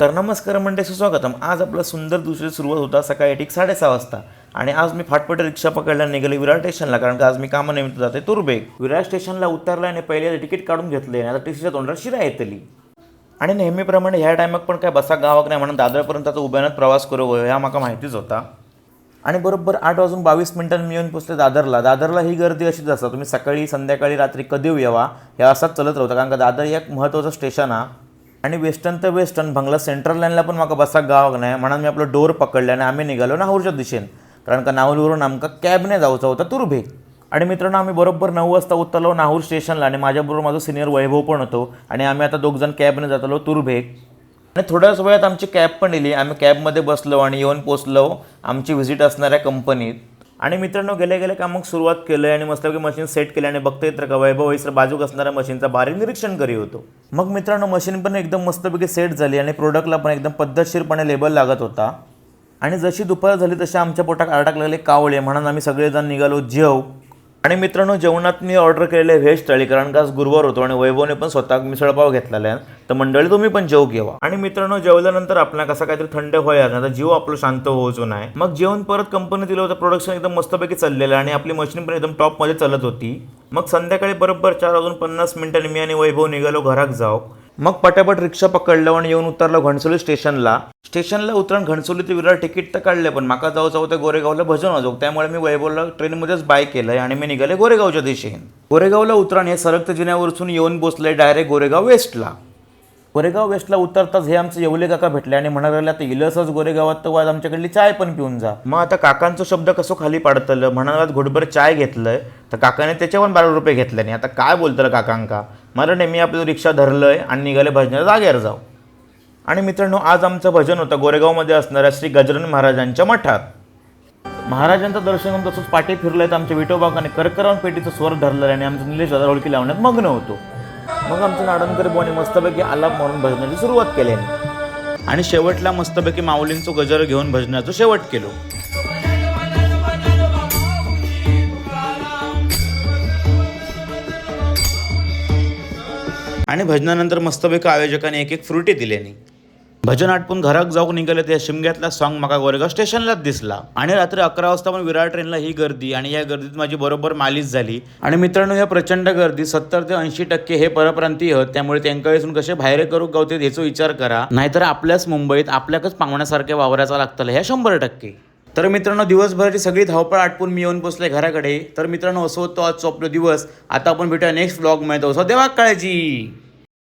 तर नमस्कार मंडळी, सुस्वागतम. आज आपला सुंदर दिवसाची सुरुवात होता सकाळी ठीक 6:30 वाजता आणि आज मी फाटपट रिक्षा पकडला निघाले विरार स्टेशनला, कारण का आज मी कामानिमित्त जाते तुरबेग. विरार स्टेशनला उतरला आणि पहिले तिकीट काढून घेतले आणि आता टीसीच्या तोंडात शिरा येतली. आणि नेहमीप्रमाणे ह्या टायमाक पण काय बसा गावाक नाही म्हणून दादरपर्यंत उभ्यानंच प्रवास करू ह्या माका माहितीच होता. आणि बरोबर 8:22 मी येऊन पोचले दादरला. ही गर्दी अशीच असता, तुम्ही सकाळी संध्याकाळी रात्री कधी यावा ह्या असाच चलत राहता, कारण का दादर एक महत्त्वाचं स्टेशन हा. आणि वेस्टर्न तर वेस्टर्न बंगला सेंट्रल लाईनला पण म्हाका बसाक गावाक नाही म्हणून मी आपलं डोर पकडले आणि आम्ही निघालो नाहूरच्या दिशेन, कारण का नाहूरवरून आमका कॅबने जाऊचा होता तुरबेग. आणि मित्रांनो, आम्ही बरोबर 9 वाजता उतरलो नाहूर स्टेशनला आणि माझ्याबरोबर माझा सिनियर वैभव पण होतो आणि आम्ही आता दोघजण कॅबने जातलो तुरबेग. आणि थोड्याच वेळात आमची कॅब पण येली. आम्ही कॅबमध्ये बसलो आणि येऊन पोचलो आमची व्हिजिट असणाऱ्या कंपनीत. आणि मित्रांनो, गेल्या कामाक सुरुवात केलं आणि मस्तपैकी मशीन सेट केली आणि बघता येत का वैभव इसर बाजूक असणाऱ्या मशीनचा बारीक निरीक्षण करी होतो. मग मित्रांनो, मशीन पण एकदम मस्तपैकी सेट झाली आणि प्रोडक्टला पण एकदम पद्धतशीरपणे लेबल लागत होता. आणि जशी दुपार झाली तशी आमच्या पोटात आरडाक लागले कावळे, म्हणून आम्ही सगळेजण निघालो जेव. आणि मित्रांनो, जेवणात मी ऑर्डर केलेले व्हेज थाळी, कारण का आज गुरुवार होतो आणि वैभवने पण स्वतः मिसळपाव घेतलेला आहे. तर मंडळी तुम्ही पण जेव घेवा. आणि मित्रांनो, जेवल्यानंतर आपला कसा काहीतरी थंड व्हायला आता जीव आपलं शांत होऊचो नाही. मग जेवण परत कंपनीत दिलं होतं. प्रोडक्शन एकदम मस्तपैकी चाललेलं आणि आपली मशीन पण एकदम टॉपमध्ये चालत होती. मग संध्याकाळी बरोबर 4:50 मी आणि वैभव निघालो घराक जाऊ. मग पटापट रिक्षा पकडलं आणि येऊन उतरलो घणसोली स्टेशनला उतरून घणसोली ते विरार तिकीट तर काढले, पण माका जाऊचं होतं गोरेगावला भजन वाजवू. त्यामुळे मी वैभवला ट्रेनमध्येच बाय केलंय आणि मी निघाले गोरेगावच्या दिशेने. गोरेगावला उतरण हे सरकत जिन्यावरसून येऊन बसले डायरेक्ट गोरेगाव वेस्टला उतरताच हे आमचे येवले काका भेटले आणि म्हणाले आता इलसच गोरेगावात तर आज आमच्याकडली चाय पण पिऊन जा. मग आता काकांचा शब्द कसो खाली पाडतलं, म्हणाला घोटभर चाय घेतलंय तर काकाने त्याच्यावर 12 रुपये घेतले नाही. आता काय बोलतलं काकांका. मला मी आपलं रिक्षा धरलंय आणि निघाले भजनाच्या जागेवर जाऊ. आणि मित्रांनो, आज आमचं भजन होतं गोरेगावमध्ये असणाऱ्या श्री गजानन महाराजांच्या मठात. महाराजांचं दर्शन करून तसंच पाठी फिरलंय तर आमच्या विठोबाकाने करकरावून पेटीचं स्वर धरलं आणि आमचं निलेश दादा ओळखी लावण्यात मग्न होतो. मग आमचं नाडणकर बोने मस्तपैकी आलाप म्हणून भजनाची सुरुवात केली आणि शेवटला मस्तपैकी माऊलींचं गजर घेऊन भजनाचं शेवट केलो. आणि भजनानंतर मस्तपैकी आयोजकाने एक फ्रुटी दिल्यानी भजन आटपून घरात जाऊन निघाले. त्या शिमग्यातला सॉन्ग माका गोरेगाव स्टेशनलाच दिसला. आणि रात्री 11 वाजता पण विरार ट्रेनला ही गर्दी आणि या गर्दीत माझी बरोबर मालिश झाली. आणि मित्रांनो, या प्रचंड गर्दी 70 ते 80% हे परप्रांतीय, त्यामुळे त्यांना वेळेसून कसे बाहेर करू गावते याचा विचार करा, नाहीतर आपल्याच मुंबईत आपल्याकच पाहुण्यासारखे वावरायचा लागतं हे 100%. तर मित्रांनो, दिवसभराची सगळी धावपळ आटपून मी येऊन पोचले घराकडे. तर मित्रांनो, असं होतं आजचा आपला दिवस. आता आपण भेटूया नेक्स्ट व्लॉग मध्ये. देवा काळजी.